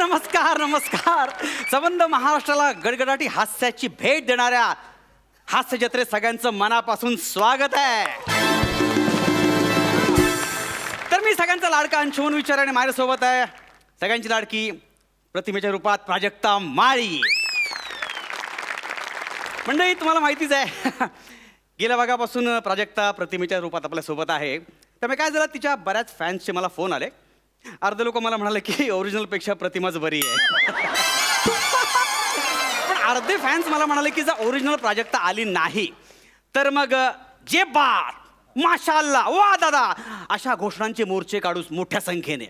नमस्कार नमस्कार. संबंध महाराष्ट्राला गडगडाटी हास्याची भेट देणाऱ्या हास्य जत्रेत सगळ्यांचं मनापासून स्वागत आहे. तर मी सगळ्यांचा लाडका अंशुमन विचार आणि माझ्यासोबत आहे सगळ्यांची लाडकी प्रतिमेच्या रूपात प्राजक्ता माळी. मंडळी तुम्हाला माहितीच आहे गेल्या भागापासून प्राजक्ता प्रतिमेच्या रूपात आपल्यासोबत आहे. त्यामुळे काय झालं, तिच्या बऱ्याच फॅन्सचे मला फोन आले. अर्धे लोक मला म्हणाले की ओरिजिनलपेक्षा प्रतिमाच बरी आहे. पण अर्धे फॅन्स मला म्हणाले की जर ओरिजिनल प्राजक्ता आली नाही तर मग जे बार माशाल्लाह वा दादा अशा घोषणांचे मोर्चे काढूच मोठ्या संख्येने.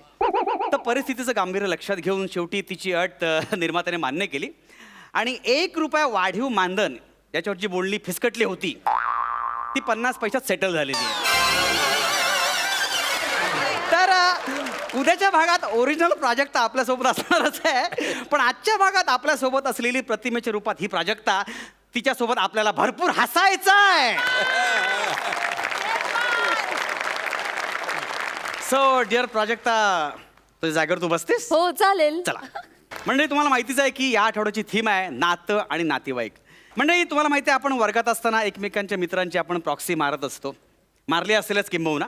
तर परिस्थितीचं गांभीर्य लक्षात घेऊन शेवटी तिची अट निर्मात्याने मान्य केली आणि ₹1 वाढीव मानधन याच्यावर जी बोलणी फिसकटली होती ती 50 पैशात सेटल झालेली आहे. तर उद्याच्या भागात ओरिजिनल प्राजक्ता आपल्यासोबत असणारच आहे. पण आजच्या भागात आपल्यासोबत असलेली प्रतिमेच्या रूपात ही प्राजक्ता, तिच्यासोबत आपल्याला भरपूर हसायचं आहे. सो डिअर प्राजक्ता, तुझ्या जागेवर तू बसतेस? हो चालेल. चला मंडळी, तुम्हाला माहितीच आहे की या आठवड्याची थीम आहे नातं आणि नातेवाईक. मंडळी तुम्हाला माहिती आहे आपण वर्गात असताना एकमेकांच्या मित्रांची आपण प्रॉक्सी मारत असतो, मारली असेलच किंबहुना.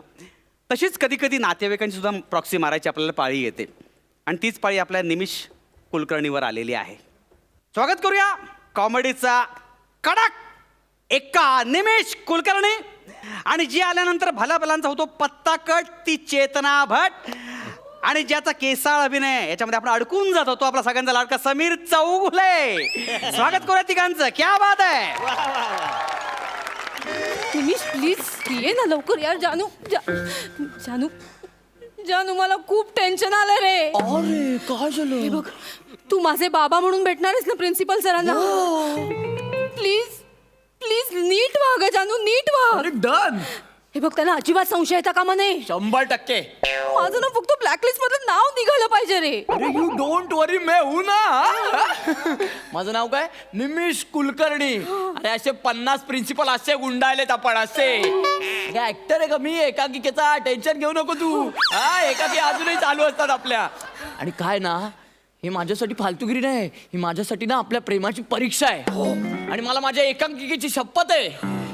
तशीच कधी कधी नातेवाईकांची सुद्धा प्रॉक्सी मारायची आपल्याला पाळी येते आणि तीच पाळी आपल्या निमिष कुलकर्णीवर आलेली आहे. स्वागत करूया कॉमेडीचा कडक एका निमिष कुलकर्णी. आणि जी आल्यानंतर भलाभलांचा होतो पत्ता कट ती चेतना भट. आणि ज्याचा केसाळ अभिनय याच्यामध्ये आपण अडकून जातो तो आपला सगळ्यांचा लाडका समीर चौगुले. स्वागत करूया तिघांचं. क्या बात आहे. निमिष प्लीज ये ना लवकर यार. जानू जानू जानू मला खूप टेन्शन आलं रे. अरे काय झालं? हे बघ, तू माझे बाबा म्हणून भेटणार आहेस ना प्रिन्सिपल सरांना. प्लीज प्लीज नीट व्हा ग जानू, नीट व्हा. अरे डन. हे बघ, त्यांना अजिबात संशय येता कामा नये. 100%. माझं ना फक्त ब्लॅकलिस्ट मधलं नाव निघालं पाहिजे रे. अरे यू डोंट वरी, मैं हूं ना. माझं नाव काय? निमिष कुलकर्णी. अरे असे 50 प्रिन्सिपल असे गुंडाळलेत आपण असे. ऍक्टर आहे का मी? एकांकिकेचा टेन्शन घेऊ नको तू. हा, एकाकी अजूनही चालू असतात आपल्या. आणि काय ना, हे माझ्यासाठी फालतूगिरी नाही, ही माझ्यासाठी ना आपल्या प्रेमाची परीक्षा आहे. आणि मला माझ्या एकांकिकेची शपथ आहे,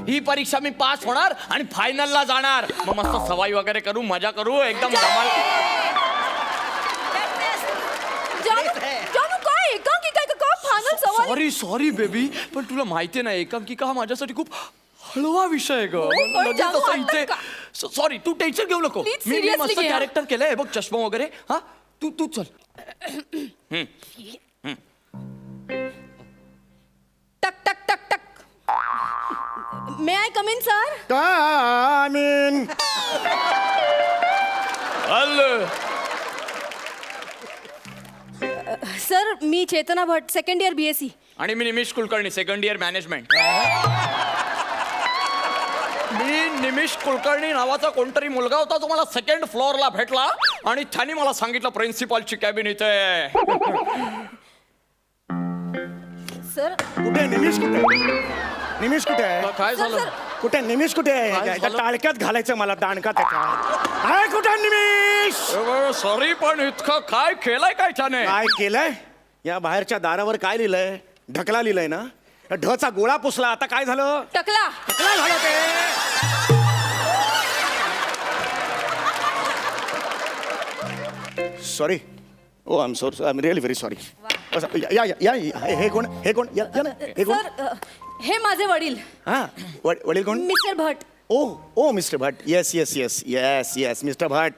ही परीक्षा मी पास होणार आणि फायनलला जाणार. मग मस्त सवाई वगैरे करू, मजा करू, एकदम धमाल. जानू काय एकांकिका आहे का फायनल सवाल? सॉरी बेबी, पण तुला माहितीये ना एकांकिका हा माझ्यासाठी खूप हळवा विषय आहे ग. पण जानू, आता का? सॉरी, तू टेन्शन घेऊ नको. Please, मी seriously मस्त घे, हा. कॅरेक्टर केलंय बघ, चष्मा वगैरे. हा तू चल. टक टक टक टक. May I come in sir? Come in. Sir मी Chetna Bhat, second year BSc. आणि मी Nimish Kulkarni, second year management. मी निमिष कुलकर्णी नावाचा कोणतरी मुलगा होता तो मला सेकंड फ्लोअरला भेटला आणि त्याने मला सांगितलं प्रिन्सिपलची कॅबिन इथे. सर कुठे निमिष? निमिष कुठे आहे? काय झालं? कुठे निमिष कुठे आहे? काय त्या झालं? टाळक्यात घालायचं मला, दांडका त्याच्या. आहे कुठे निमिष? सॉरी, पण इतकं काय केलंय काय त्याने? काय केलंय? या बाहेरच्या दारावर काय लिहिलंय? ढकला लिहिलंय ना. ढचा गोळा पुसला. आता काय झालं? टकला. ढकला झालं ते. Sorry. Oh I am really very sorry. Yeah yeah yeah या. हे कोण? हे कोण? या या ना. हे कोण? सर हे माझे वडील हा, वडील कोण? Mister Bhat. Oh mister Bhat. Yes yes yes yes yes mister Bhat.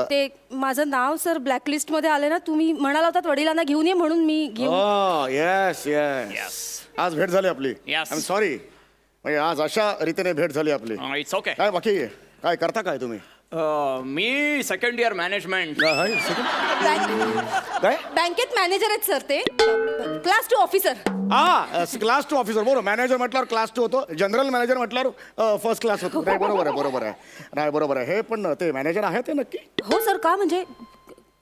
ते माझं नाव सर ब्लॅकलिस्ट मध्ये आले ना, तुम्ही म्हणाला होतात वडिलांना घेऊन ये म्हणून मी घेऊन. Yes yes. आज भेट झाली आपली. I Yes. Am sorry. म्हणजे आज अशा रीतीने भेट झाली आपली. It's okay. काय बाकी काय करता काय तुम्ही? मी सेकंड इयर मॅनेजमेंट. काय? बँकेत मॅनेजर आहेत सर ते. Class 2 officer. Class 2 officer. बरोबर. मॅनेजर म्हटल्यावर क्लास 2 होतो. जनरल मॅनेजर म्हटल्यावर फर्स्ट क्लास होतो. नाही बरोबर आहे, बरोबर आहे. नाही बरोबर आहे. हे पण ते मॅनेजर आहे ते नक्की? हो सर. का म्हणजे?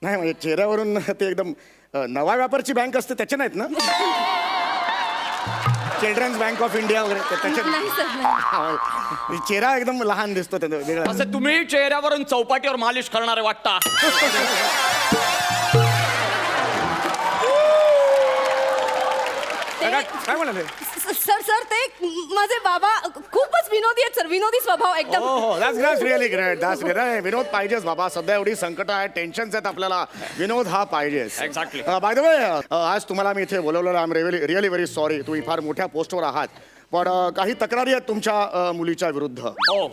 नाही म्हणजे चेहऱ्यावरून ते एकदम नवा व्यापारची बँक असते त्याचे नाहीत ना? चिल्ड्रन्स बँक ऑफ इंडिया वगैरे त्याच्यात नाही सर नाही. चेहरा एकदम लहान दिसतो त्याचा वेगळा. असं तुम्ही चेहऱ्यावरून चौपाटीवर मालिश करणारे वाटता. काय म्हणाले? सर सर ते माझे बाबा खूपच विनोदी आहेत सर, विनोदी स्वभाव एकदम. हो that's really great. That's great. विनोद पाहिजेच बाबा. सध्या एवढी संकट आहे, टेन्शन्स आहेत आपल्याला. विनोद हा पाहिजेच. Exactly. बाय द वे आज तुम्हाला मी इथे बोलवलेलं. I am really very sorry. तुम्ही फार मोठ्या पोस्टवर आहात, पण काही तक्रारी आहेत तुमच्या मुलीच्या विरुद्ध. हो,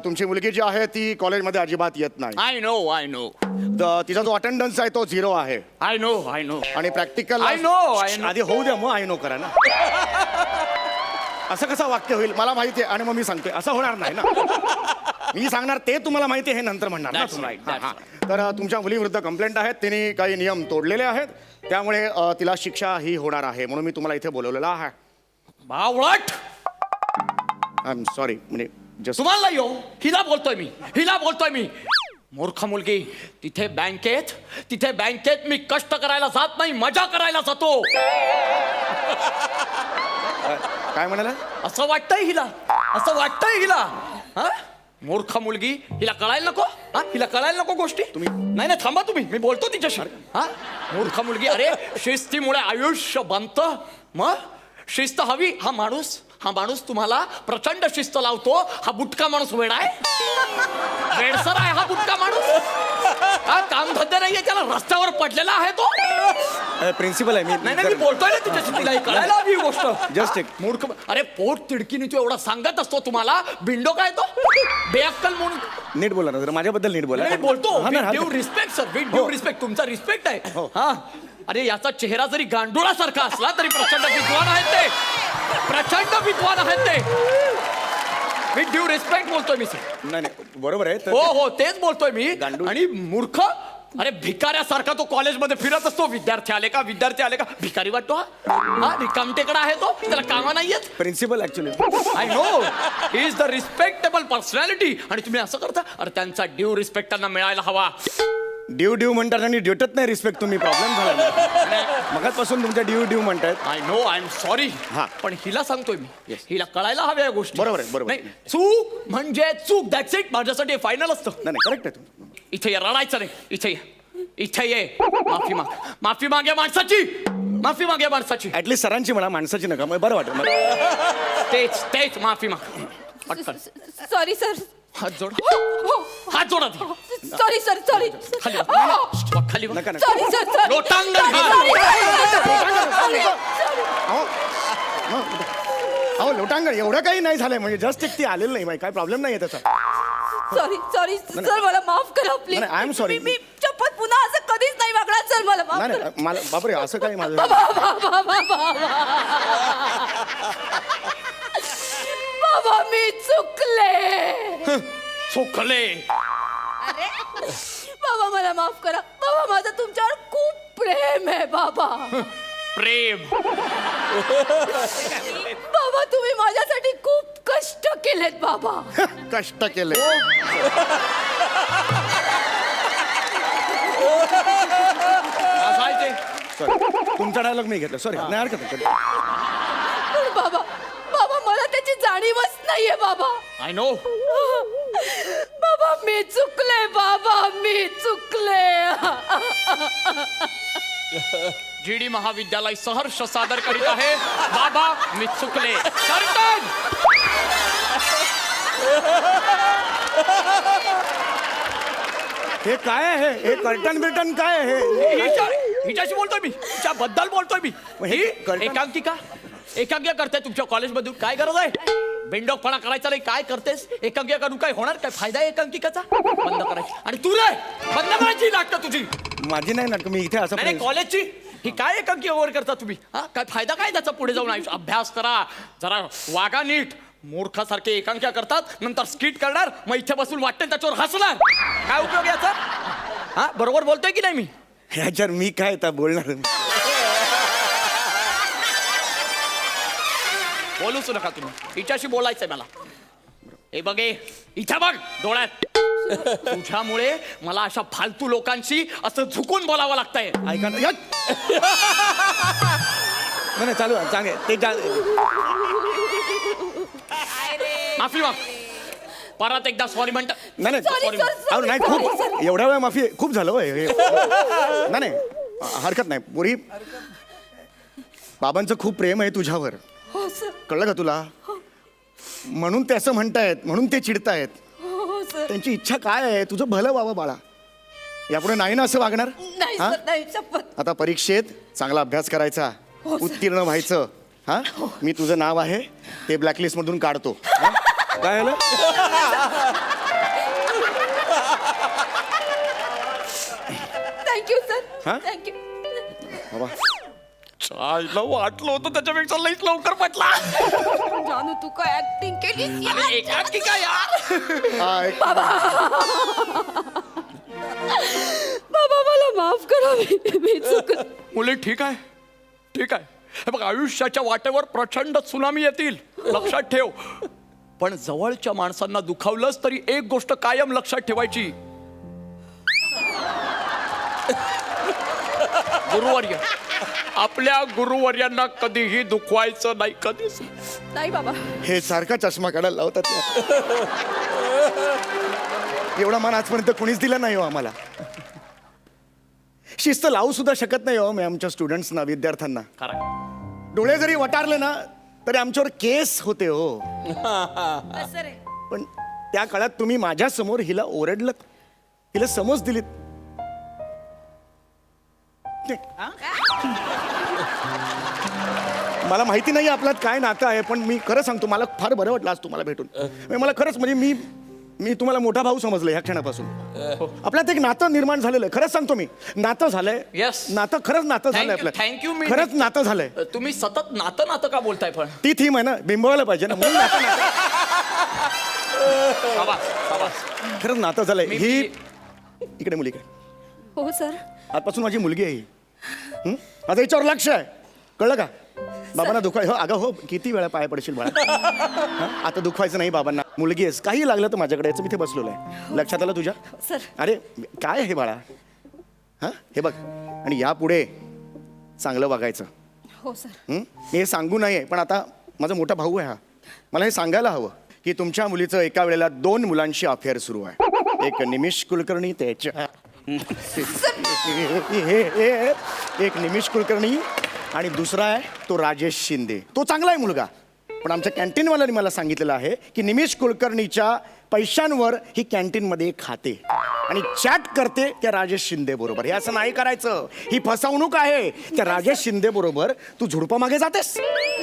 तुमची मुलगी जी आहे ती कॉलेजमध्ये अजिबात येत नाही. I know. तिचा जो अटेंडन्स आहे तो 0 आहे. I know. आणि प्रॅक्टिकल I know. आधी होऊ द्या, मग आय नो करा ना. असं कसं वाक्य होईल? मला माहिती आहे आणि मग मी सांगते. असं होणार नाही ना. मी सांगणार ते तुम्हाला माहिती आहे, हे नंतर म्हणणार ना That's तुम्ही. right, that's हां. तर तुमच्या मुलीविरुद्ध कंप्लेंट आहेत. तिने काही नियम तोडलेले आहेत, त्यामुळे तिला शिक्षा ही होणार आहे. म्हणून मी तुम्हाला इथे बोलवलेलं आहे. बावळट, आय एम सॉरी. म्हणजे जस्ट तुम्हाला हिला बोलतोय मी. मूर्ख मुलगी. तिथे बँकेत मी कष्ट करायला जात नाही, मजा करायला जातो. काय म्हणाला? असं वाटतंय हिला. हा? मूर्ख मुलगी. हिला कळायला नको. हा? हिला कळायला नको गोष्टी. नाही थांबा तुम्ही, मी बोलतो तिच्याशी. हा? मूर्ख मुलगी. अरे शिस्तीमुळे आयुष्य बनतं. मग शिस्त हवी. हा माणूस तुम्हाला प्रचंड शिस्त लावतो. हा बुटका माणूस वेडा आहे, वेडसर आहे हा बुटका माणूस. हा काम धंदे नाहीये त्याला, रस्त्यावर पडलेला आहे तो. प्रिन्सिपल आहे नाही मी बोलतोय ना तिच्याशी, तिला हे कळायला हवी ही गोष्ट. जस्ट एक मूर्ख. अरे पोट तिडकीने तू एवढा सांगत असतो तुम्हाला. बिंडो काय तो बेअक्कल म्हणून. नीट बोला ना जरा, माझ्याबद्दल नीट बोला. मी बोलतो हा ना, हा ड्यू ना. Respect sir, with due respect. तुमचा रिस्पेक्ट आहे. हा. अरे याचा चेहरा जरी गांडुळासारखा असला तरी प्रचंड विद्वान आहेत ते. विथ ड्यू रिस्पेक्ट बोलतोय मी सर. नाही बरोबर आहे. तर हो तेच बोलतोय मी. गांडूळ. आणि मूर्ख. अरे भिकाऱ्यासारखा तो कॉलेजमध्ये फिरत असतो. विद्यार्थी आले का भिकारी वाटतो हा रिकामटेकडा आहे तो. त्याला कामा नाहीयेत. Principal actually. I know. He is the respectable personality. आणि तुम्ही असं करता. अरे त्यांचा ड्यू रिस्पेक्ट त्यांना मिळायला हवा. ड्यू म्हणतात आणि देतच नाही रिस्पेक्ट. तुम्ही प्रॉब्लेम झाला मगाचपासून तुमच्या ड्यू म्हणतायत. I know, I am sorry. हा. पण हिला सांगतोय मी, हिला कळायला हव्या या गोष्टी. बरोबर आहे, बरोबर. नाही, चूक म्हणजे चूक. That's it. माझ्यासाठी फायनल असतं. नाही करेक्ट आहे तुम्ही. इथे ये, रडायचं नाही. इथे ये. माफी माग या माणसाची. ऍटलीस्ट सरांची म्हणा, माणसाची नका. मग बरं वाटत मला. तेच माफी माग. पटकन. Sorry sir. हात जोड. हो. हात जोडा ती. Sorry sir, sorry. खाली बघ. खाली बघ. नका सॉरी सर, सॉरी. लोटांगण अहो लोटांगण एवढं काही नाही झालंय. म्हणजे जस्ट एक ती आलेलं नाही. काय प्रॉब्लेम नाही आहे त्याचा. सॉरी सर, मला माफ करा प्लीज. नाही, I am sorry. मी शपथ पुन्हा असं कधीच नाही वागणार सर. मला माफ करा. नाही मला बापरे असं काही माझं. बाबा मी चुकले. बाबा मला माफ करा. बाबा माझं तुमच्यावर खूप प्रेम आहे बाबा. प्रेम. बाबा तुम्ही माझ्यासाठी खूप कष्ट केलेत बाबा. कष्ट केले. सॉरी तुमचा डायलॉग मी घेतला. सॉरी नाही हरकत नाही. पण बाबा मला त्याची जाणीवच नाहीये बाबा. I know. बाबा मी चुकले. GD महाविद्यालय सहर्ष सादर करीत आहे बाबा मी चुकले. कर्तन. हे काय आहे? हे कर्टन काय आहे? हिच्याशी बोलतोय मी, हिच्याबद्दल बोलतोय मी. ही कर्टन- एकांकिका करते तुमच्या कॉलेजमधून. काय गरज आहे बेंडोकपणा करायचा नाही. काय करतेस एकांकिका करून? काय होणार? काय फायदा आहे एकांकिकाचा? बंद करायची. आणि तू रे बंद करायची नाटकं तुझी. माझी नाही नाटक. मी इथे असं नाही कॉलेजची. ही काय एकांकिका वगैरे करता तुम्ही? हा काय फायदा काय त्याचा? पुढे जाऊन आयुष्य अभ्यास करा, जरा वागा नीट. मूर्खासारखे एकांकिका करतात, नंतर स्किट करणार, मग इथे बसून वाटते त्याच्यावर हसणार. काय उपयोग याचा? हा बरोबर बोलतोय की नाही मी? ह्याच्यावर मी काय आता बोलणार. बोलूच नका तुम्ही. हिच्याशी बोलायचंय मला. हे बघे इथे बघ डोळ्यात. तुझ्यामुळे मला अशा फालतू लोकांशी असं झुकून बोलावं लागतंय. ऐका ना. नाही चालू आहे, चांगले ते माफी माग. परत एकदा सॉरी म्हणत. नाही Sorry, sir, sorry, नाही sorry, खूप sir. एवढ्या वेळ माफी खूप झालं होय. नाही हरकत नाही. पुरी बाबांचं खूप प्रेम आहे तुझ्यावर, हो सर. कळलं का तुला? म्हणून ते असं म्हणतायत, म्हणून ते चिडतायत. हो सर. त्यांची इच्छा काय आहे? तुझं भलं व्हावं बाळा. यापुढे नाही ना असं वागणार. नाही हा? सर, नाही, शपथ. आता परीक्षेत चांगला अभ्यास करायचा, हो, सर. उत्तीर्ण व्हायचं. हा, मी तुझं नाव आहे ते ब्लॅकलिस्ट मधून काढतो. हा? काय झालं? Thank you sir. हा? थँक्यू. बाबा चायला वाटलं होतं त्याच्यापेक्षा लईच लवकर पटला. जानू तू काय ऍक्टिंग केली एकाकी काय यार. हा, एक- बाबा मला माफ करा. मी चुकलं. मुले ठीक आहे, ठीक आहे. हे बघ, आयुष्याच्या वाटेवर प्रचंड सुनामी येतील, लक्षात ठेव. पण जवळच्या माणसांना दुखावलंच तरी एक गोष्ट कायम लक्षात ठेवायची, गुरुवर्य, आपल्या गुरुवर्यांना कधीही दुखवायचं नाही, कधीच. नाही बाबा. हे सारखा चष्मा काढायला लावतात यार. एवढा मान आजपर्यंत कोणीच दिला नाही हो आम्हाला. शिस्त लावू सुद्धा शकत नाही हो मी आमच्या स्टुडंट्सना, विद्यार्थ्यांना. डोळे जरी वटारले ना तरी आमच्यावर केस होते हो. असं रे. पण त्या काळात तुम्ही माझ्या समोर हिला ओरडलं, हिला समज दिलीत. मला माहिती नाही आपल्यात काय नातं आहे, पण मी खरं सांगतो मला फार बरं वाटलं आज तुम्हाला भेटून. मला खरंच म्हणजे मी तुम्हाला मोठा भाऊ समजलं ह्या क्षणापासून. आपल्यात एक नातं निर्माण झालेलं आहे. खरंच सांगतो मी, नातं झालंय. Yes. नातं खरंच नातं झालंय Thank you, आपलं. thank you, मी- खरंच नातं झालंय. तुम्ही सतत नातं नातं का बोलताय पण? ती थीम आहे ना, बिंबवायला पाहिजे ना, म्हणून नातं खरंच नातं झालंय. ही इकडे मुली, हो सर. आजपासून माझी मुलगी आहे ही. माझं याच्यावर लक्ष आहे, कळलं का? बाबांना दुखाय हो, अगं हो, किती वेळा पाय पडशील बाळा. हं? आता दुखवायचं नाही बाबांना. मुलगी आहेस, काही लागलं तर माझ्याकडे यायचं, मी ते बसलेलो आहे. लक्षात आलं तुझ्या? सर. अरे काय आहे बाळा? हा, हे बघ, आणि यापुढे चांगलं वागायचं. हो सर. मी हे सांगू नये, पण आता माझा मोठा भाऊ आहे हा, मला हे सांगायला हवं की तुमच्या मुलीचं एका वेळेला 2 मुलांशी अफेअर सुरू आहे. एक निमिष कुलकर्णी, त्याच्या एक निमिष कुलकर्णी, आणि दुसरा आहे तो राजेश शिंदे. तो चांगला आहे मुलगा, पण आमच्या कॅन्टीनवाल्याने मला सांगितलेलं आहे की निमिष कुलकर्णीच्या पैशांवर ही कॅन्टीनमध्ये खाते आणि चॅट करते त्या राजेश शिंदे बरोबर. हे असं नाही करायचं, ही फसवणूक आहे. त्या राजेश शिंदे बरोबर तू झुडपा मागे जातेस.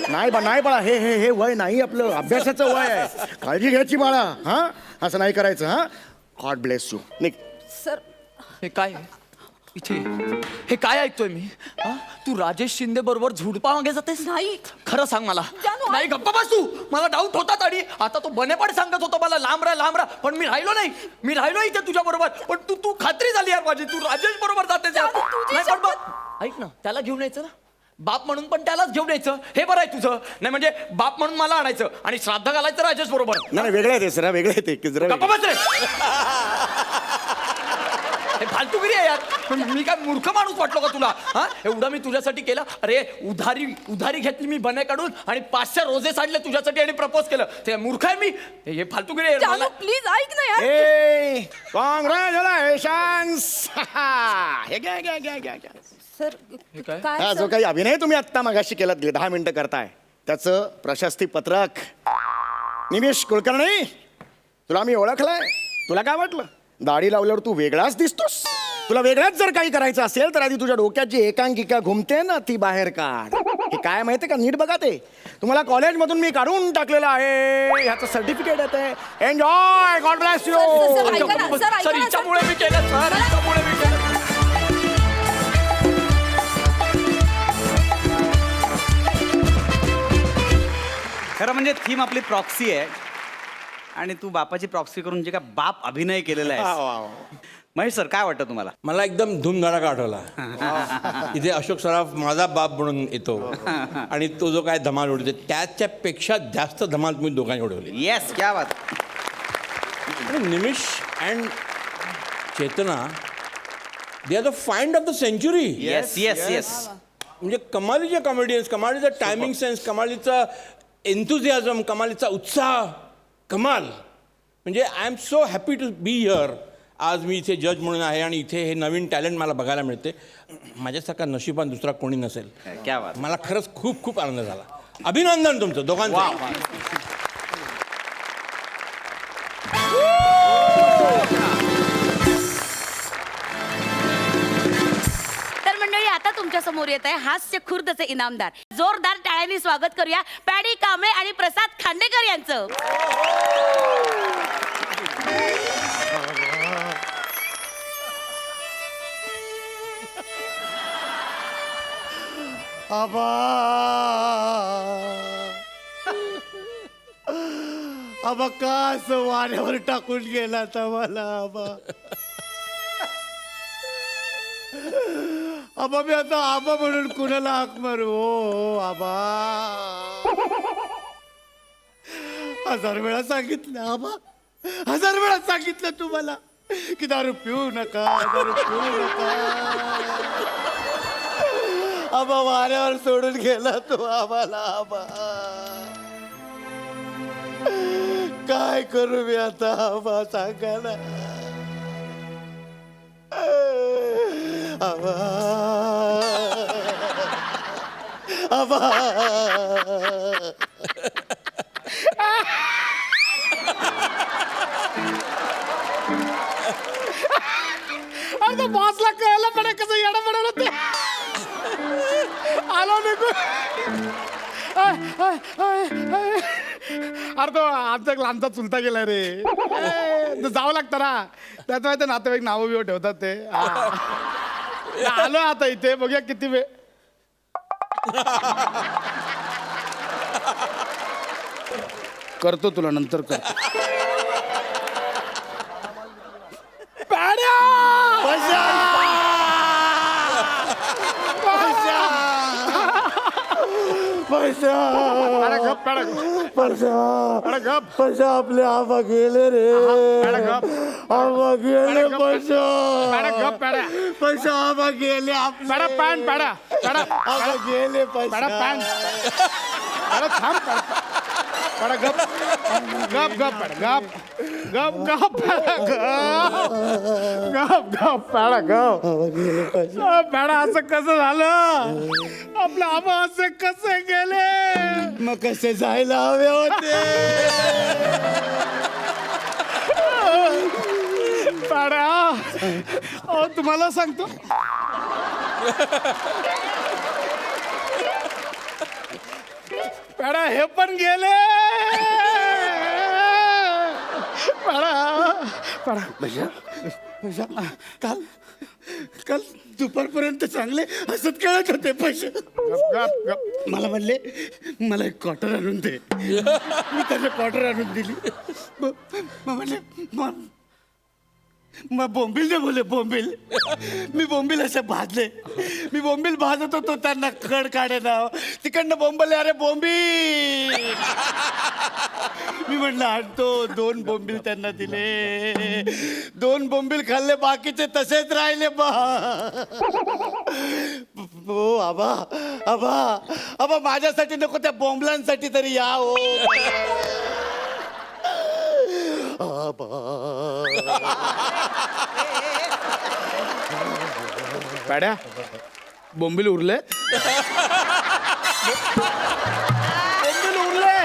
नाही नाही बाळा, हे हे हे वय नाही आपलं, अभ्यासाचं वय आहे. काळजी घ्यायची बाळा. हा, असं नाही करायचं. हा, God bless you. Nick. Sir. हे काय इथे, हे काय ऐकतोय मी? हा? तू राजेश शिंदे बरोबर झुडपा मागे जातेस? नाही. खरं सांग मला. जानू, नाही, गप्पा बस तू. मला डाऊट होता आणि आता तो बनेपाड सांगत होता मला लांब राहा, पण मी राहिलो नाही. मी राहिलो इथे तुझ्या बरोबर. पण तू खात्री झाली यार माझी, तू राजेश बरोबर जातेस यार. जानू, तुझी नाही, पण बघ, ऐक ना, त्याला घेऊन यायचं ना, बाप म्हणून पण त्यालाच घेऊन यायचं. हे बरं आहे तुझं. नाही म्हणजे बाप म्हणून मला आणायचं आणि श्राद्ध घालायचं राजेश बरोबर. नाही वेगळं आहे ते सर, वेगळं आहे ते जरा गप्पा बस रे. हे फालतूगिरी आहे यार. पण मी काय मूर्ख माणूस वाटलो का तुला? हा, एवढं मी तुझ्यासाठी केलं. अरे उधारी घेतली मी बने काढून आणि 500 रोजे साडले तुझ्यासाठी आणि प्रपोज केलं. ते मूर्ख आहे मी. हे फालतूगिरी आहे. जानू प्लीज ऐक ना यार. ए कॉंग्रॅच्युलेशन्स. हे घ्या घ्या घ्या घ्या घ्या. सर काय? काय हा, सर? जो काही अभिनय तुम्ही आत्ता मागाशी केला 10 मिनिटं करताय त्याचं प्रशस्ती पत्रक. निमिष कुलकर्णी, तुला मी ओळखलंय. तुला काय वाटलं? दाढी लावल्यावर तू वेगळाच दिसतोस. तुला वेगळाच जर काही करायचं असेल तर आधी तुझ्या डोक्यात जी एकांकिका घुमते ना ती बाहेर काढ. हे काय माहितीये का, नीट बघा. ते तुम्हाला कॉलेजमधून मी काढून टाकलेलं आहे, ह्याचं सर्टिफिकेट येते. Enjoy, God bless you. Sir, ऐका ना, सर, ऐका सर, ना, हिच्यामुळे मी केलं. सर, हिच्यामुळे मी केलं. खरं म्हणजे थीम आपली प्रॉक्सी आहे आणि तू बापाची प्रॉक्सी करून जे काय बाप अभिनय केलेला आहे. महेश सर, काय वाटतं तुम्हाला? मला एकदम धूमधडाका आठवला. इथे अशोक सराफ माझा बाप म्हणून येतो आणि तो जो काय धमाल उडवते त्याच्यापेक्षा जास्त धमाल तुम्ही दोघांनी उडवली. येस, क्या बात. Nimish and Chetna, they are the find of the century. Yes yes yes. म्हणजे कमालीचे कॉमेडियन्स, कमालीचा टायमिंग सेन्स, कमालीचा एन्थुझियाझम, कमालीचा उत्साह, कमाल. म्हणजे I am so happy to be here आज मी इथे जज म्हणून आहे आणि इथे हे नवीन टॅलेंट मला बघायला मिळते. माझ्यासारखा नशिबान दुसरा कोणी नसेल. क्या बात. मला खरंच खूप खूप आनंद झाला. अभिनंदन तुमचं दोघांचं. तर मंडळी आता तुमच्या समोर येत आहे हास्य खुर्दचे इनामदार. जोरदार टाळ्यांनी स्वागत करूया पॅडी कांबळे आणि प्रसाद खांडेकर यांचं. आबा आबा का असं वाऱ्यावर टाकून गेला तर मला आबा. आबा मी आता आबा म्हणून कुणाला हाक मारू हो आबा. 1000 वेळा सांगितलं आबा, 1000 वेळा सांगितलं तुम्हाला की दारू पिऊ नका, दारू पिऊ नका. आबा वाऱ्यावर सोडून गेला तो आम्हाला. आबा काय करू मी आता आबा सांगा ना. आबा आबा अरे बॉसला कळलं पण कसं येणं म्हणत होते. आलो निघून. अरे तो आमचा एक लहानचा चुलता गेला रे. तो जावं लागतं ना, त्यात माहिती नातेवाईक नावं बिवं ठेवतात ते. आलो आता इथे बघूया किती वेळ. करतो तुला नंतर करतो. पैसा अरे गप पॅडा पैसा अरे गप पैसा आपले आबा गेले रे. पॅडा गप आबा गेले अरे गप. पैसा. पॅडा गप पॅडा पैसा आबा गेले आपले. पॅडा पॅन पॅडा पॅडा आबा गेले पॅडा पैसा. पॅन. अरे थांब पॅडा गप गप गप पॅडा गप गप गप गप गप पॅडा गप. आबा गेले पैसा. पॅडा असं कसं झालं. आपलं आबा असे कसे गेले. मग कसे जायला हवे होते. पॅडा अहो तुम्हाला सांगतो पॅडा हे पण गेले. पॅडा पॅडा पैसा पैसा काल काल दुपारपर्यंत चांगले हसत खेळत होते पैसे. गप गप गप मला म्हणले मला एक क्वार्टर आणून दे. मी त्याला क्वार्टर आणून दिली. मग म्हणले मग बोंबील दे बोले बोंबील. मी बोंबील असे भाजले. मी बोंबील भाजत होतो त्यांना कड काढे नाव तिकडनं बोंबले अरे बोंबील. मी म्हणलं आणतो. 2 बोंबील त्यांना दिले. 2 बोंबील खाल्ले बाकीचे तसेच राहिले बा. हो आबा आबा आबा माझ्यासाठी नको त्या बोंबलांसाठी तरी या हो. पॅड्या बोंबील उरले. बोंबील उरले.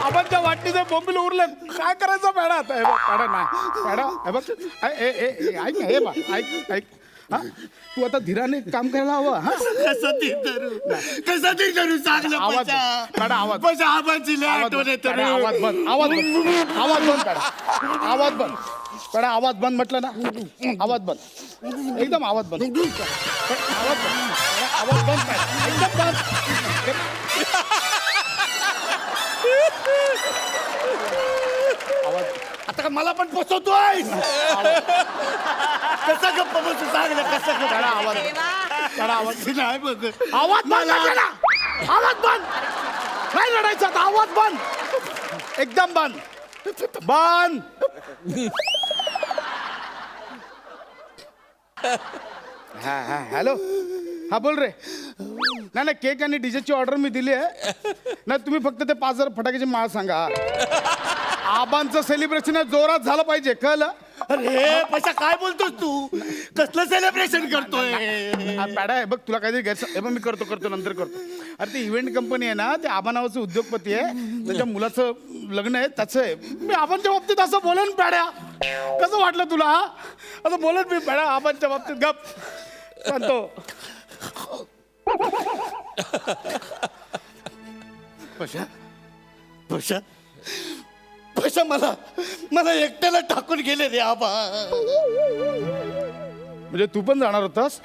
आपण त्या वाटणीचे बोंबील उरले. काय करायचं पॅडा आता. हे बघ पॅडा नाही पॅडा हे बघ ऐक ना हे बघ ऐक ऐक हा तू आता धीराने काम करायला हवं. हा कसं ती करू चांगलं आवाज पैसा. पॅडा आवाज पैसा आबाची लय आठवण येते रे. आवाज बंद आवाज बंद आवाज बंद पॅडा आवाज बंद पॅडा आवाज बंद म्हटलं ना. आवाज बंद एकदम आवाज बंद. आवाज बंद आवाज बंद पॅडा एकदम बंद. आता का मला पण पोचवतोय. कसं गप्प बसू सांगलं कसं गप्प. पॅडा आवाज पॅडा आवाज नाही बघ आवाज बंद म्हटलं ना. आवाज बंद नाही लढायचं आता. आवाज बंद एकदम बंद बंद. हा हा हॅलो हा बोल रे. नाही नाही केक आणि डीजेची ऑर्डर मी दिली आहे. नाही तुम्ही फक्त ते 5000 फटाक्याची माळ सांगा. आबांचं सेलिब्रेशन जोरात झालं पाहिजे कळलं. अरे पशा काय बोलतोस तू? कसलं सेलिब्रेशन करतोय? पॅडा आहे बघ, तुला काहीतरी गैरसमज हे बघ, मी करतो नंतर करतो. अरे ती इव्हेंट कंपनी आहे ना, ते आबा नावाचं उद्योगपती आहे, त्याच्या मुलाचं लग्न आहे, त्याचं आहे. मी आबांच्या बाबतीत असं बोलेन पॅड्या? कसं वाटलं तुला? असं बोलेन मी पॅड्या आबांच्या बाबतीत? गप सांगतो. पशा पशा पशा मला एकट्याला टाकून गेले रे आबा. म्हणजे तू पण जाणार होतास?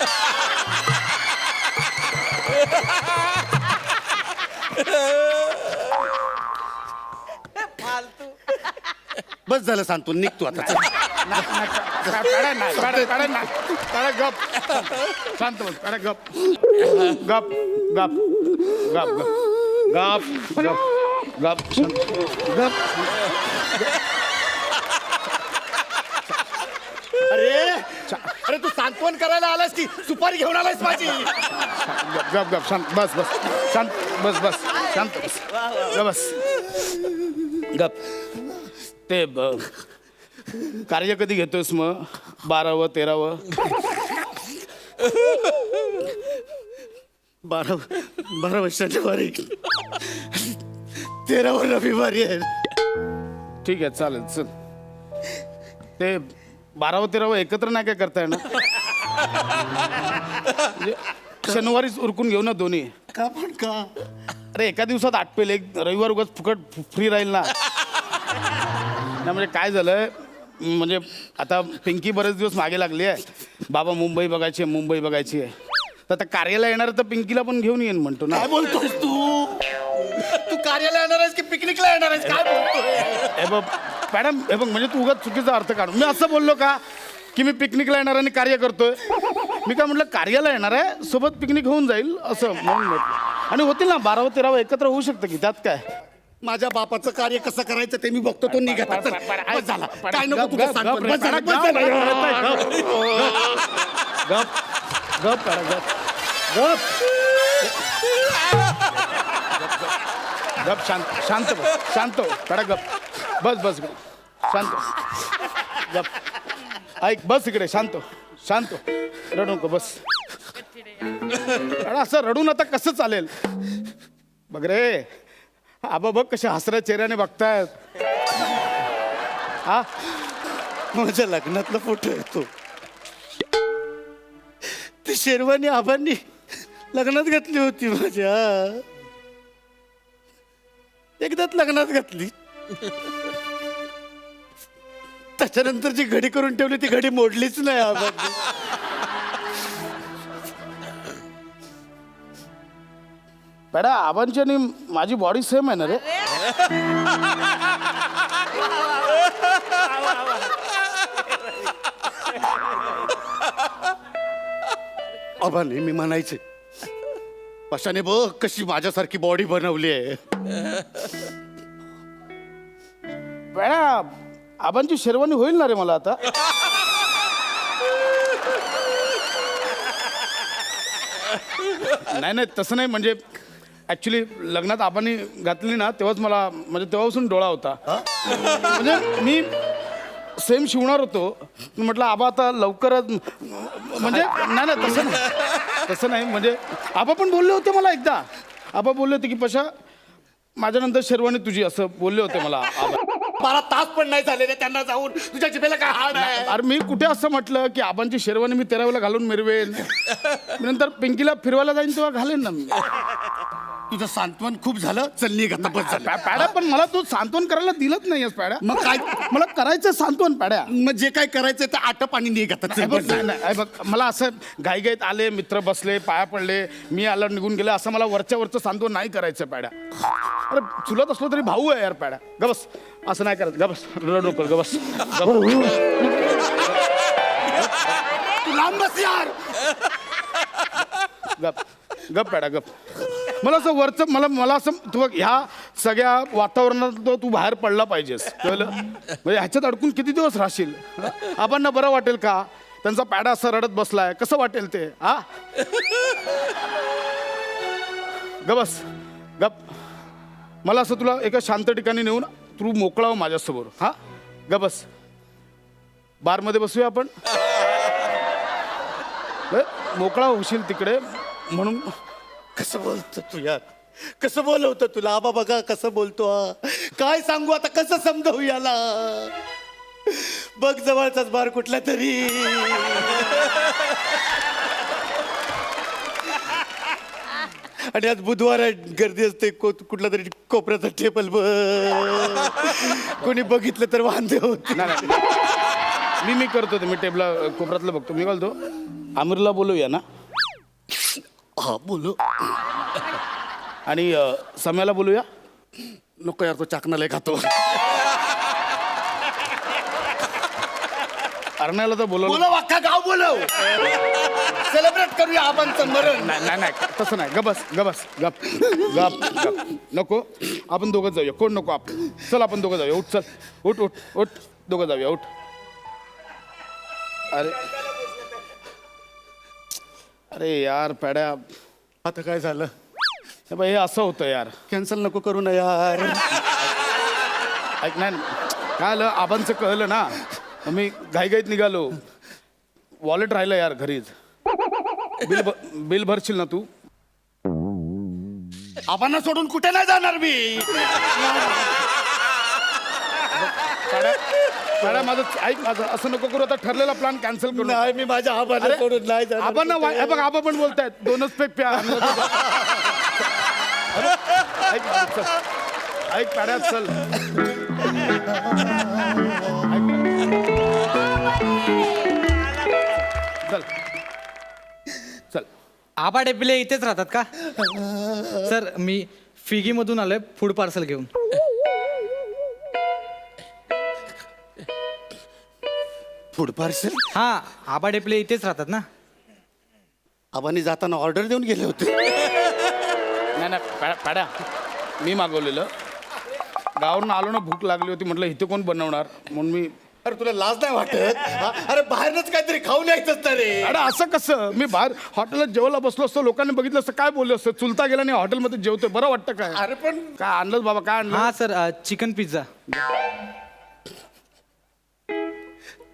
बस झालं सांगतो, निघतो आता. पॅड्या नाही, पॅड्या नाही. पॅड्या गप. शांत बस पॅड्या, गप गप गप गप गप गप गप शांत. गप. अरे तू सांत्वन करायला आलास की सुपारी घेऊन आलास माझी? गप गप शांत बस बस शांत बस बस शांत बस गप बस गप. ते कार्य कधी घेतोयस मग? 12व 13व? 12 वर्षाच्या वारी 13 रविवारी आहे. ठीक आहे चालेल चल. ते 12व 13व एकत्र नाही काय करता येणार? म्हणजे शनिवारीच उरकून घेऊ ना दोन्ही. का पण का? अरे एका दिवसात आटपेल, एक रविवार उगाच फुकट फ्री राहील ना. नाही म्हणजे काय झालंय, म्हणजे आता पिंकी बरेच दिवस मागे लागली आहे. बाबा मुंबई बघायची आहे, मुंबई बघायची आहे. तर आता कार्याला येणार तर पिंकीला पण घेऊन येईन म्हणतो ना. काय बोलतोयस तू? तू कार्याला येणार आहेस की पिकनिकला येणार आहेस? काय बोलतोय? हे बघ मॅडम, हे बघ म्हणजे तू उगाच चुकीचा अर्थ काढ. मी असं बोललो का की मी पिकनिकला येणार आणि कार्य करतोय? मी काय म्हटलं, कार्याला येणार आहे सोबत पिकनिक होऊन जाईल असं म्हणून म्हटलं. आणि होतील ना 12व 13व एकत्र होऊ शकतं की, त्यात काय. माझ्या बापाचं कार्य कसं करायचं ते मी बघतो. तो निघत आहे. चल, बस झाला. काय नको गप, तुझं गप, सांगतो. गप, बस झालं, गप, बस झालं. गप गप करा, गप गप गप. शांत शांत बस, शांत हो कडा. गप बस बस गप शांत गप. ऐक बस इकडे, शांत शांत. रडू नको, बस. अरे असं रडून आता कसं चालेल? बघ रे आबा, बघ कशा हसऱ्या चेहऱ्याने बघतायत. हा माझ्या लग्नातला फोटो येतो. ती शेरवानी आबांनी लग्नात घातली होती माझ्या. एकदाच लग्नात घातली, त्याच्यानंतर जी घडी करून ठेवली ती घडी मोडलीच नाही आबांनी. पॅडा आबांची आणि माझी बॉडी सेम आहे ना रे? आबा नेहमी म्हणायचे, पशाने बघ कशी माझ्यासारखी बॉडी बनवली आहे. पॅडा आबांची शेरवानी होईल ना रे मला आता? नाही नाही तसं नाही, म्हणजे ऍक्च्युली लग्नात आबांनी घातली ना तेव्हाच मला, म्हणजे तेव्हापासून डोळा होता. म्हणजे मी सेम शिवणार होतो, म्हटलं आबा आता लवकरच, म्हणजे नाही नाही तसं नाही. म्हणजे आबा पण बोलले होते मला एकदा. आबा बोलले होते की पशा माझ्यानंतर शेरवानी तुझी, असं बोलले होते मला आबा. 12 तास पण नाही झाले रे त्यांना जाऊन. तुझ्या जिभेला काय हाड आहे? अरे मी कुठे असं म्हटलं की आबांची शेरवानी मी 13 वेळेला घालून मिरवेन, नंतर पिंकीला फिरवायला जाईन तेव्हा घालेन ना मी. तुझं सांत्वन खूप झालं, चल निघ आता. बस झालं. पॅड्या पण मला तू सांत्वन करायला दिलंच नाहीयेस पॅड्या. मग काय? मला करायचं सांत्वन पॅड्या. मग जे काय करायचं ते आटप आणि निघ आता. चल, हे बघ, बस झालं. हे बघ मला असं घाईघाईत आले, मित्र बसले, पाया पडले, मी आलं निघून गेले, असं मला वरच्या वरचं सांत्वन नाही करायचं पॅड्या. अरे चुलत असलो तरी भाऊ आहे यार पॅड्या. गबस असं नाही करत. गबस रडू नको. गबस तू लांब बस यार. गप गप पॅड्या गप. मला असं वरचं मला असं तू बघ, ह्या सगळ्या वातावरणात तू बाहेर पडला पाहिजेस, कळलं? म्हणजे ह्याच्यात अडकून किती दिवस राहशील? आपण बरं वाटेल का? त्यांचा पॅडा असं रडत बसलाय, कसं वाटेल ते? हा गबस गप. मला असं तुला एका शांत ठिकाणी नेऊन तू मोकळाव माझ्यासमोर. हा गबस बारमध्ये बसूया आपण. मोकळा होशील तिकडे म्हणून. कसं बोलतो तू यार, कसं बोलवतो तुला आबा बघा कसं बोलतो हा. काय सांगू आता, कसं समजावू याला. बघ जवळचाच बार कुठला तरी. आणि आज बुधवार आहे, गर्दी असते, कुठला तरी कोपऱ्याचा टेबल कोणी बघितलं तर वांदे होत. नाही नाही. मी करतो ते, मी टेबला कोपऱ्यातलं बघतो. मी बोलतो आमिरला बोलूया ना. हा बोलो. आणि सम्याला बोलूया. नको यार, तो चाकणाला खातो. अरण्याला तर बोलवलं. बोलव, अख्खा गाव बोलव. सेलिब्रेट करूया आबांचं मरण. नाही नाही तसं नाही. गबस गप गप गप. नको, आपण दोघं जाऊया. कोण नको आपण. चल आपण दोघं जाऊया. उठ चल. उठ उठ उठ. दोघं जाऊया. उठ. अरे अरे यार पॅड्या, आता काय झालं? हे बाई, हे असं होतं यार. कॅन्सल नको करू ना यार. ऐक नाही, काय आलं, आबांचं कळलं ना, मग मी घाईघाईत निघालो. वॉलेट राहिलं यार घरीच. बिल भरशील ना तू? आबांना सोडून कुठे नाही जाणार मी. साड्या माझं ऐक, माझं असं नको करू. आता ठरलेला प्लॅन कॅन्सल करू. नाही, मी माझ्या आबांना अरे, सोडून नाही जाणार. आबा ना, हे बघ आबा पण बोलतायत. दोनच पेक प्या. ऐक चल. ऐक पॅड्यात चल. चल चल. आबा डेपिले इथेच राहतात का? सर, मी फिगीमधून आलोय फूड पार्सल घेऊन. Food parcel. हा, आबा डेपिले इथेच राहतात ना. आबांनी जाताना ऑर्डर देऊन गेले होते. नाही नाही पॅड्या, मी मागवलेलं. गावावरून आलो ना, भूक लागली होती, म्हटलं इथे कोण बनवणार, म्हणून मी. अरे तुला लाज नाही वाटत? हा? अरे बाहेरनच काहीतरी खाऊन यायचं ना रे. अरे असं कसं, मी बाहेर हॉटेलात जेवायला बसलो असतो, लोकांनी बघितलं असतं, काय बोललं असतं. चुलता गेला नाही, हॉटेलमध्ये जेवतोय, बरं वाटतं काय? अरे पण काय आणलंच बाबा, काय आणलं? हा सर, चिकन पिझ्झा.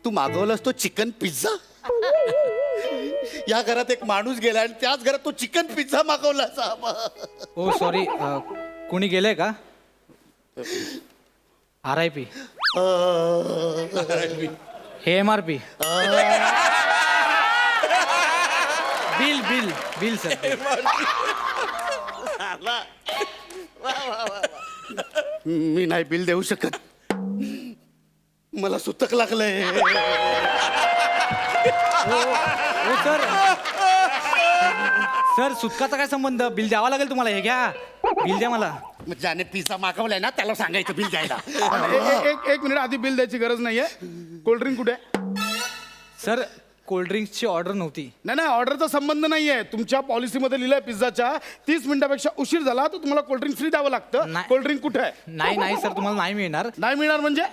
तू मागवलास तो चिकन पिझ्झा. या घरात एक माणूस गेला आणि त्याच घरात तो चिकन पिझ्झा मागवलास. ओ सॉरी, कोणी गेलंय का? RIP. हे MRP. Bill sir. मी नाही बिल देऊ शकत, मला सुतक लागलंय. ओ सर, सुटकाचा काय संबंध? बिल द्यावा लागेल तुम्हाला. हे घ्या, बिल द्या मला. ज्याने पिझ्झा मागवलाय ना त्याला सांगायचं बिल द्यायला. एक मिनिट, आधी बिल द्यायची गरज नाहीये. कोल्ड्रिंक कुठे? सर, कोल्ड्रिंक्सची ऑर्डर नव्हती. नाही, ऑर्डरचा संबंध नाहीये. तुमच्या पॉलिसीमध्ये लिहिलंय पिझ्झाच्या 30 मिनिटापेक्षा उशीर झाला तर तुम्हाला कोल्ड्रिंक फ्री द्यावं लागतं. नाही. कोल्ड्रिंक कुठे आहे? नाही सर, तुम्हाला नाही मिळणार. नाही मिळणार म्हणजे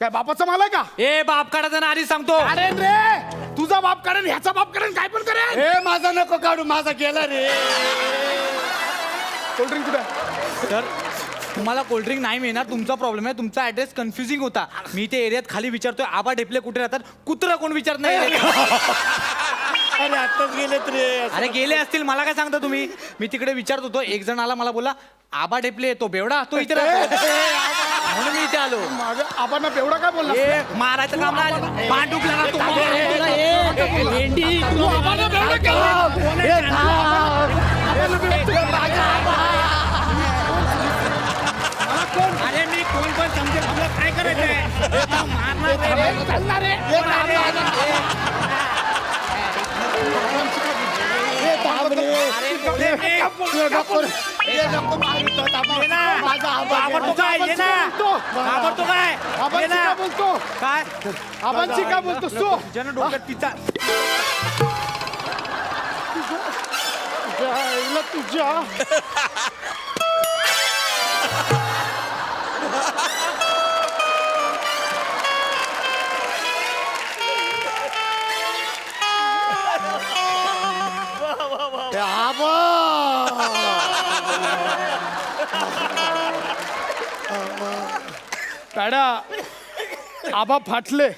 काय, बापाचा माल आहे का? ए बाप काढायचा ना, आधी सांगतो. अरे रे, तुझा बाप करेन, ह्याचा बाप करेन, काय पण करेन. हे माझा नको काढू, माझा गेला रे. कोल्ड्रिंक कुठे आहे? सर, तुम्हाला कोल्ड्रिंक नाही मिळणार, तुमचा प्रॉब्लेम आहे. तुमचा ऍड्रेस कन्फ्युजिंग होता. मी ते एरियात खाली विचारतोय, आबा डेपले कुठे राहतात, कुत्रा कोण विचारत नाही. अरे आताच गेलेत रे. अरे गेले असतील, मला काय सांगता तुम्ही. मी तिकडे विचारत होतो, एक जण आला, मला बोला आबा डेपले, तो बेवडा, तो इथे राहतो. म्हणून मी इथे आलो. माझ्या आबांना बेवडा काय बोलला? ए, मारायचं काम नाही. पाठ दुखला ना तुम्हाला. भेंडी, तू आम्हाला बेवडा अरे मी कोण पण समजेल, तुला काय करायचंय? काय आबांची काय बोलतोस तू? जन डोक्यात तिचा तुझ्या पॅडा, आबा फाटले.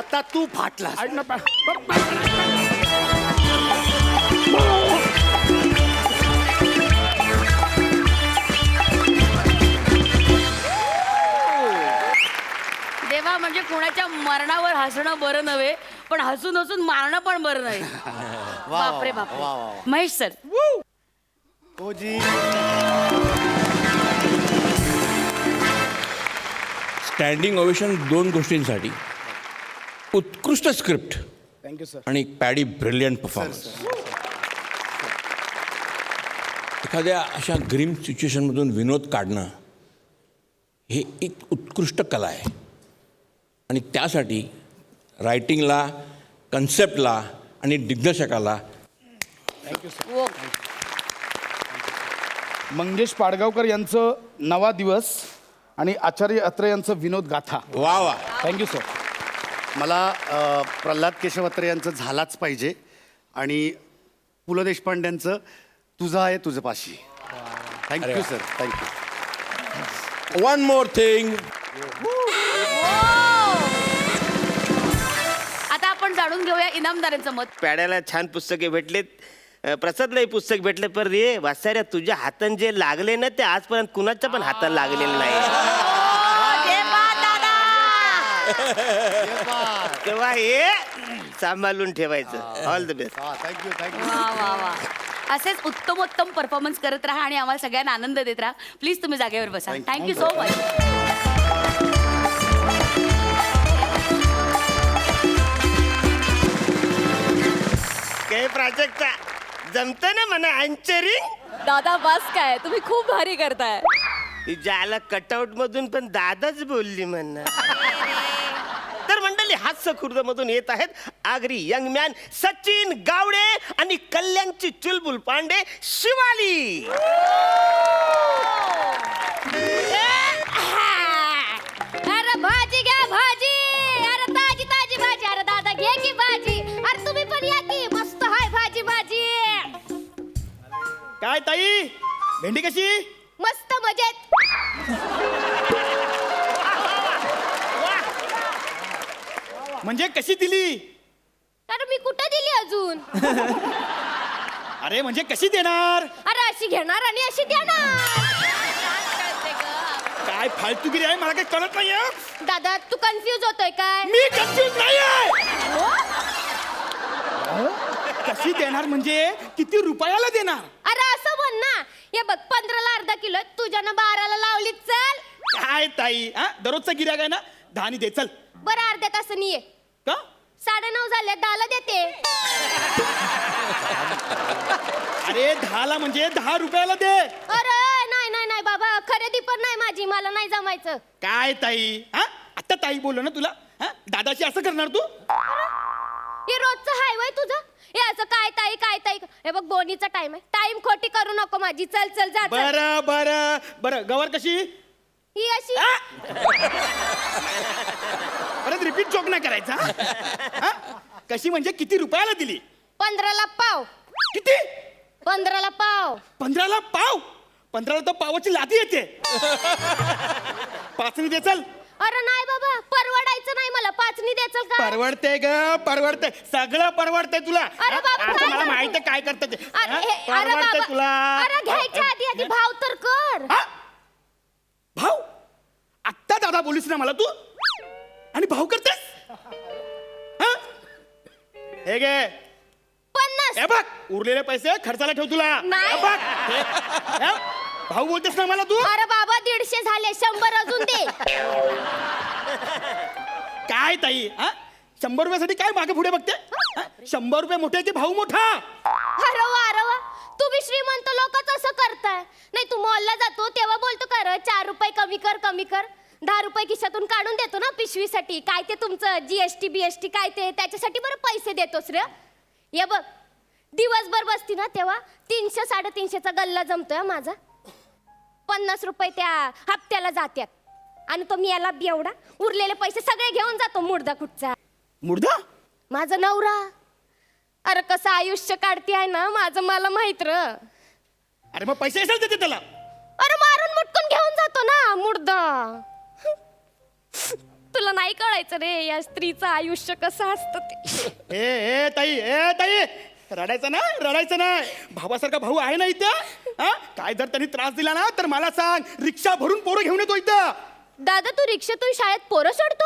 आता तू फाटलास. ऐक ना देवा, म्हणजे कोणाच्या मरणावर हसणं बरं नव्हे, पण हसून हसून मारणं पण बरं नाही. बापरे बाप. महेश सर, हो जी. स्टँडिंग ओवेशन 2 गोष्टींसाठी. उत्कृष्ट स्क्रिप्ट थँक्यू सर. आणि पॅडी ब्रिलियंट परफॉर्मन्स. एखाद्या अशा ग्रीम सिच्युएशनमधून विनोद काढणं हे एक उत्कृष्ट कला आहे आणि त्यासाठी रायटिंगला, कन्सेप्टला आणि दिग्दर्शकाला मंगेश पाडगावकर यांचं नवा दिवस आणि आचार्य अत्रे यांचं विनोद गाथा. वा वा. Thank you sir. मला प्रल्हाद केशव अत्रे यांचं झालाच पाहिजे आणि पु ल देशपांड्यांचं तुझं आहे तुझं पाशी. Thank you sir, thank you. One more thing. आता आपण जाणून घेऊया इनामदारांचं मत. पॅड्याला छान पुस्तके भेटलेत, प्रसादलाही पुस्तक भेटले, पण रे वासाऱ्या तुझ्या हातान जे लागले ना ते आजपर्यंत कुणाच्या पण हाताला लागलेलं नाही. तेव्हा हे सांभाळून ठेवायचं. All the best. Thank you thank you. वा वा वा. असेच उत्तमोत्तम परफॉर्मन्स करत राहा आणि आम्हाला सगळ्यांना आनंद देत राहा. प्लीज तुम्ही जागेवर बसा. Thank you so much. काही प्राजक्ता जमत ना म्हणा अँचरिंग. दादा बस काय, तुम्ही खूप भारी करताय. ज्याला कटआउट मधून पण दादाच बोलली म्हणणं. तर मंडळी, हास्य खुर्द मधून येत आहेत आगरी यंग मॅन सचिन गावडे आणि कल्याणची चुलबुल पांडे शिवाली. अरे भाजी घ्या भाजी. अरे ताजी ताजी भाजी. अरे दादा घे की भाजी. अरे तुम्ही पण या की, मस्त हाय भाजी भाजी. काय ताई, भेंडी कशी? मस्त मजेत. म्हणजे कशी दिली? अरे मी कुठे दिली अजून? अरे म्हणजे कशी देणार? अरे अशी घेणार आणि अशी देणार. काय फालतूगिरी आहे, मला काही कळत नाहीये. दादा तू कन्फ्यूज होतोय काय? मी कन्फ्यूज नाहीये. कशी देणार म्हणजे किती रुपयाला देणार? अरे असं म्हण ना. हे बघ 15ला अर्धा किलो, तुझ्यानं 12ला लावली. चल. काय ताई, हा दररोजचा गिऱ्हाईक आहे ना, 10 दे चल. बरं अर्ध्या तासाने ये. का? 9:30 झाले, 10ला देते. अरे 10ला म्हणजे 10 रुपयाला दे. अरे नाही नाही नाही बाबा, खरेदी पण नाही माझी, मला नाही जमायचं. काय ताई, हा आता ताई बोललो ना तुला, हा दादाशी असं करणार तू? हे रोजचं हाय वय तुझं. हे असं काय ताई काय ताई. हे बघ बोनीचा टाइम आहे, टाइम खोटी करू नको माझी. चल चल जा. चल. बरं बरं बरं, गवर कशी? ही अशी. परत रिपीट जोक नाही करायचा. हा? कशी म्हणजे किती रुपयाला दिली? 15ला पाव. किती? 15ला पाव. 15ला पाव? 15ला तर पावाची लादी येते. 5 दे चल. अरे नाही बाबा, परवडायचं नाही मला. 5 दे चल. काय परवडते ग, परवडते, सगळं परवडते तुला. अरे बाबा, आता काय मला करतो? माहिती आहे काय करते ते. अरे हा? अरे परवडते बाबा, तुला. अरे घ्यायच्या आधी आधी भाव तर कर. हा? भाऊ, आत्ता दादा बोलीस ना मला तू, आणि भाऊ करतेस? हा? हे घे. 50. हे बघ, उरलेले पैसे खर्चाला ठेव तुला. नाही. हे बघ. हे, भाऊ बोलतेस ना मला तू? अरे बाबा 150 झाले, 100 अजून दे. काय ताई, हा 100 रुपयासाठी काय मागे पुढे बघते? हा? 100 रुपये मोठे की भाऊ मोठा? अरे वा अरे वा, तुम्ही श्रीमंत लोकच असं करताय. नाही तू मॉलला जातो तेव्हा बोलतो का रे 4 रुपये कमी कर कमी कर. 10 रुपये खिशातून काढून देतो ना पिशवीसाठी. काय ते तुमचं GST BST काय ते, त्याच्यासाठी बरं पैसे देतोस रे. ये बघ, दिवसभर बसती ना तेव्हा 300 350चा गल्ला जमतोय माझा. 50 रुपये त्या हप्त्याला जात्यात. आणि तो मी याला बेवडा उरलेले पैसे सगळे घेऊन जातो मुर्दा कुठचा. मुर्दा? माझा नवरा. अरे कसं आयुष्य काढते आहे ना माझं, मला माहित र. अरे मग पैसे असेल देते त्याला. अरे मारून मुटकून घेऊन जातो ना मुर्दा. तुला तुला नाही कळायचं रे या स्त्रीचं आयुष्य कसं असतं ते. ए ताई रडायचं नाही भावासारखा भाऊ आहे ना इथं हा काय जर त्यांनी त्रास दिला ना तर मला सांग रिक्षा भरून पोरं घेऊन येतो इथं. दादा तू रिक्षातून शाळेत पोरं सोडतो.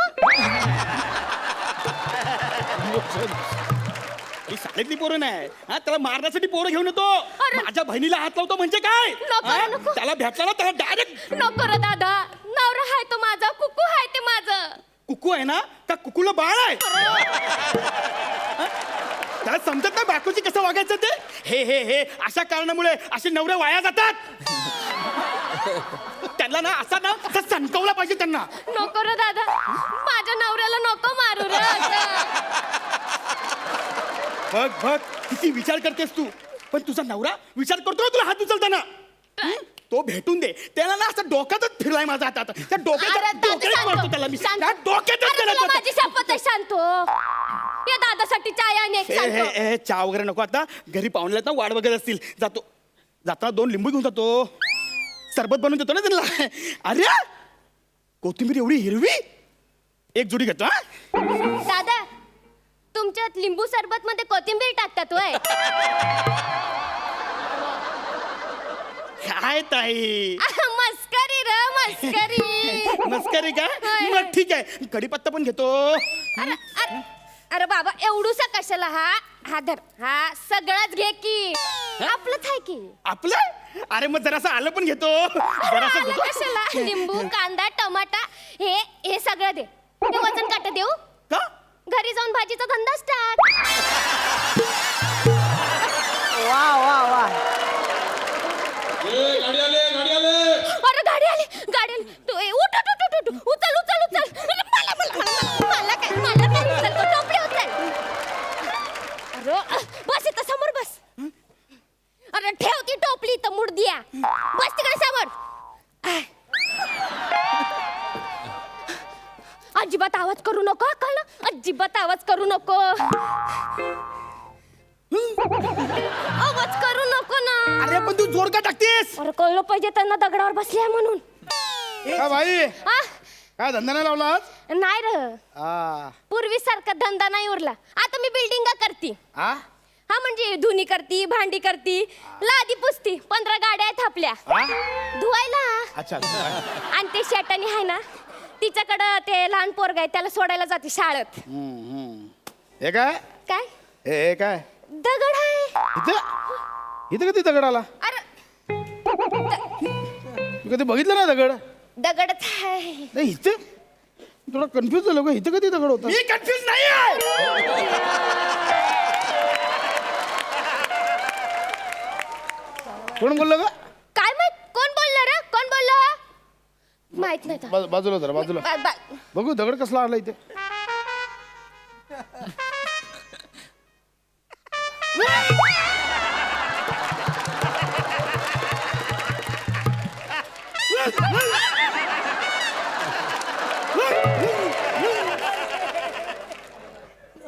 ही शाळेतली पोरं नाही हा त्याला मारण्यासाठी पोरं घेऊन येतो. अरे. माझ्या बहिणीला हात लावतो म्हणजे काय नको, हा? नको. त्याला भेटला ना त्याला डायरेक्ट नको रे दादा नवरा हाय तो माझा कुकू हाय ते माझं. कुकू आहे ना का कुकूला बाळ आहे त्याला समजत नाही बायकोची कसं वागायचं ते. हे अशा कारणामुळे असे नवरे वाया जातात. त्यांना ना असं सणकवला पाहिजे त्यांना. नको रे दादा माझ्या नवऱ्याला नको मारू रे असं. बघ किती विचार करतेस तू पण तुझा नवरा विचार करतो तुला हात उचलताना. तो भेटून दे त्याला ना असं डोक्यातच फिरलाय माझा हातात त्या अरे दादा डोक्यात मारतो त्याला मी शांत. त्या डोक्यातच अरे त्याला तुला तो- माझी शपथ आहे शांतो. या दादासाठी चाय आणि एक शांतो. हे चहा वगैरे नको आता घरी पाहुणे ना वाढ वगैरे असतील जाताना 2 लिंबू घेऊन जातो सरबत बनवून देतो ना त्यांना. अरे कोथिंबीर एवढी हिरवी एक जुडी घेतो हा. दादा तुमच्यात लिंबू सरबत मध्ये कोथिंबीर टाकतात होय. काय ताई मस्करी रे मस्करी. मस्करी का होय. मग ठीक आहे कढीपत्ता पण घेतो. अरे अरे अरे बाबा एवढूसा कशाला हा धर हा सगळंच घे की आपलंच आहे की. आपलं अरे मग जरासं आलं पण घेतो जरासं आलं घेतो. कशाला लिंबू कांदा टमाटा हे सगळं दे. हे वजन काटा देऊ का घरी जाऊन भाजीचा धंदा स्टार्ट. गाडी आले अरे गाडी आली तू उठ उचल मला काय उचलतो टोपली उचल. अरे बस इथं समोर बस. अरे ठेव ती टोपली इथं मुडद्या बस तिकडे समोर. अजिबात आवाज करू नको कळलं अजिबात आवाज करू नको. आवाज करू नको ना. अरे पण तू जोर का टाकतेस. अरे कळलं पाहिजे त्यांना दगडावर बसल्या म्हणून. का भाई आ? काय धंदा नाही लावला आज? नाही र आ, पूर्वी सारखा धंदा नाही उरला. आता मी बिल्डिंग करती. आ? हा म्हणजे धुनी करती भांडी करती लादी पुसती 15 गाड्या आहेत आपल्या धुवायला. अच्छा आणि ते शेटानी आहे ना तिच्याकडं ते लहान पोरग आहे त्याला सोडायला जाते शाळेत. हे काय काय हे काय दगड आहे. इथं कधी दगड आला अरे तू कधी बघितलं ना दगड दगडच आहे. नाही इथे थोडा कन्फ्युज झालो का इथं कधी दगड होता मी कन्फ्युज नाही आहे. कोण बोललं का काय माहित कोण बोललं रे कोण बोललं माहित नाही तर. बाजूला जरा बाजूला बघू दगड कसला आला इथे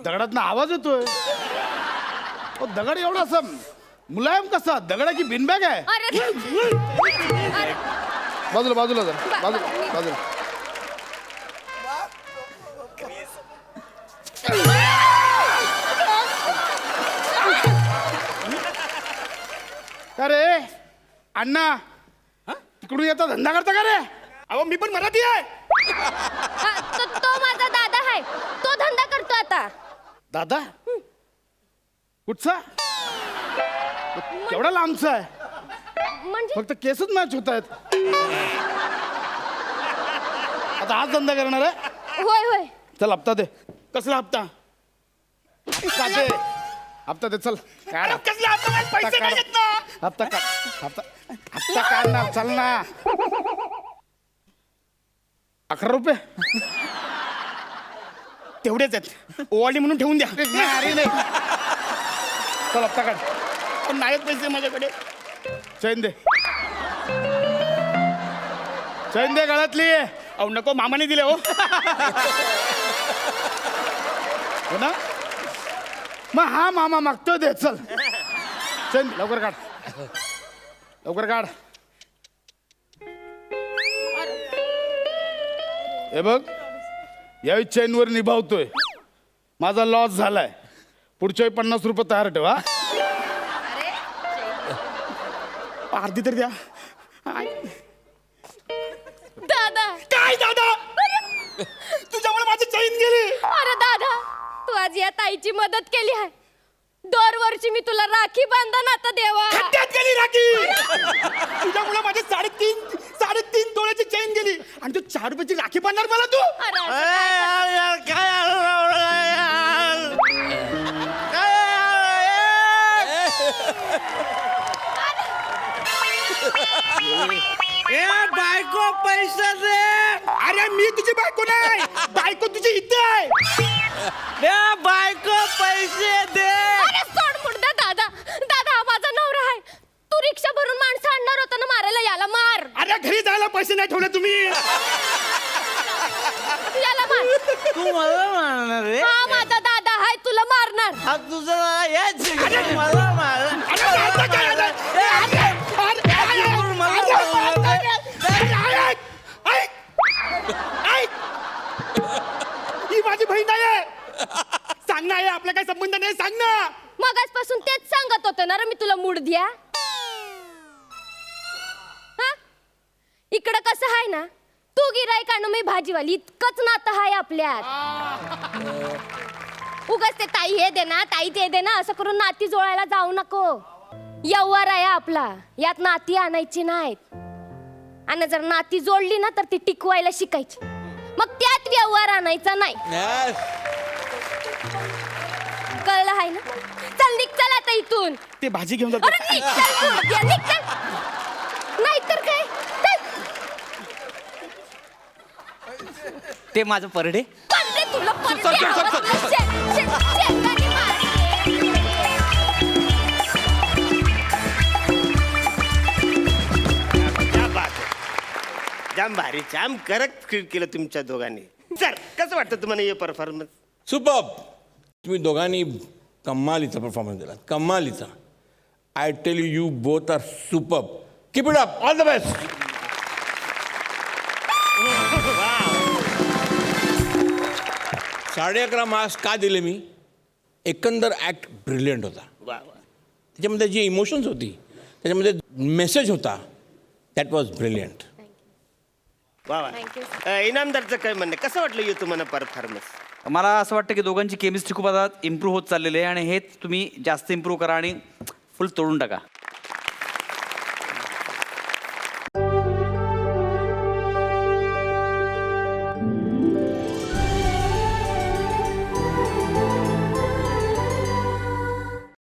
दगडातनं आवाज येतोय. दगड एवढा असा मुलायम कसा दगडाची बिनबॅग आहे. अरे अरे बाजूला बाजूला जरा बाजूला बाजूला का रे अण्णा तिकडून येता धंदा करता का रे. अहो मी पण मराठी आहे. तो माझा दादा आहे तो धंदा करतो आता. दादा कुठचा केवढा लांबचा आहे. म्हणजे फक्त केसच मॅच होत आहेत. आता आज धंदा करणार आहे. होय होय चल हप्ता दे. कसला हप्ता. हप्ता दे हप्ता दे चल काढ. अरे कसला हप्ता मला पैसे नाही येत ना. हप्ता काढ हप्ता हप्ता काढणार चल ना. 11 रुपये तेवढेच आहेत ओवाळणी म्हणून ठेवून द्या. अरे नाही चल हप्ता काढ. पण नाहीत पैसे माझ्याकडे. चैन दे चैन दे गळ्यातली. अहो नको मामाने दिले हो. हो ना मग हा मामा मागतोय दे चल चैन लवकर काढ लवकर काढ. हे बघ यावेळी चेनवर निभावतोय. माझा लॉस झालाय. पुढच्या 50 रुपये तयार ठेवा. अर्धी तरी द्या. दादा काय दादा तुझ्यामुळे माझी चैन गेली. अरे दादा तू आज या ताईची मदत केली आहे. दरवर्षी मी तुला राखी बांधन आता देवा. खड्ड्यात गेली राखी. तुझ्यामुळे माझी 3.5 तोळ्याची चैन गेली आणि तू 4 रुपयाची राखी बांधणार मला तू. अरे असं काय बायको पैसा दे. अरे मी तुझी बायको नाही. बायको तुझी इथे आहे. बायको पैसे दे. अरे सोड मुर्दा दादा. दादा हा माझा नवरा आहे. तू रिक्षा भरून माणसं आणणार होता ना मारायला. याला मार. अरे घरी जायला पैसे नाही ठेवले तुम्ही. याला मार. तू मला मारणार रे. हा माझा दादा आहे तुला मारणार. हा तुझं मला मार. अरे मारता काय आलं? अरे, ऐक, ऐक, ऐक. ही माझी बहीण आहे. सांग ना हे आपला काही संबंध नाही. सांग ना. मगाचपासून तेच सांगत होते ना रे मी तुला मूड द्या. हा? इकडं कसं आहे ना तू गिराईक आणि मी भाजीवाली इतकंच नातं आहे आपल्यात. उगाच ते ताई हे दे ना ताई ते दे ना असं करून नाती जोडायला जाऊ नको. व्यवहार आहे आपला. यात नाती आणायची नाहीत. आणि जर नाती जोडली ना तर ती टिकवायला शिकायची. मग त्यात व्यवहार आणायचा नाही. कळलं आहे ना. चल निघ चल आता इथून. ते भाजी घेऊन जातो. अरे निघ चल तू. या, निघ चल. नाहीतर काय चल. ते माझं परडे. पंधे तुला पंधे आवडलं. शेंगाने मार. जाम भारी जाम करत केलं तुमच्या दोघांनी. सर कसं वाटतं तुम्हाला हे परफॉर्मन्स? सुपर. तुम्ही दोघांनी कमालीचा परफॉर्मन्स दिला. कमालीचा. I tell you both are super. Keep it up. All the best. 11.5 marks का दिले मी? एकंदर ॲक्ट ब्रिलियंट होता. त्याच्यामध्ये जी इमोशन्स होती त्याच्यामध्ये मेसेज होता. That was brilliant. वा वा. इनामदारचं काय म्हणणं कसं वाटलं हे तुम्हाला परफॉर्मन्स? मला असं वाटतं की दोघांची केमिस्ट्री खूप आता इम्प्रूव्ह होत चाललेली आहे आणि हेच तुम्ही जास्त इम्प्रूव्ह करा आणि फुल तोडून टाका.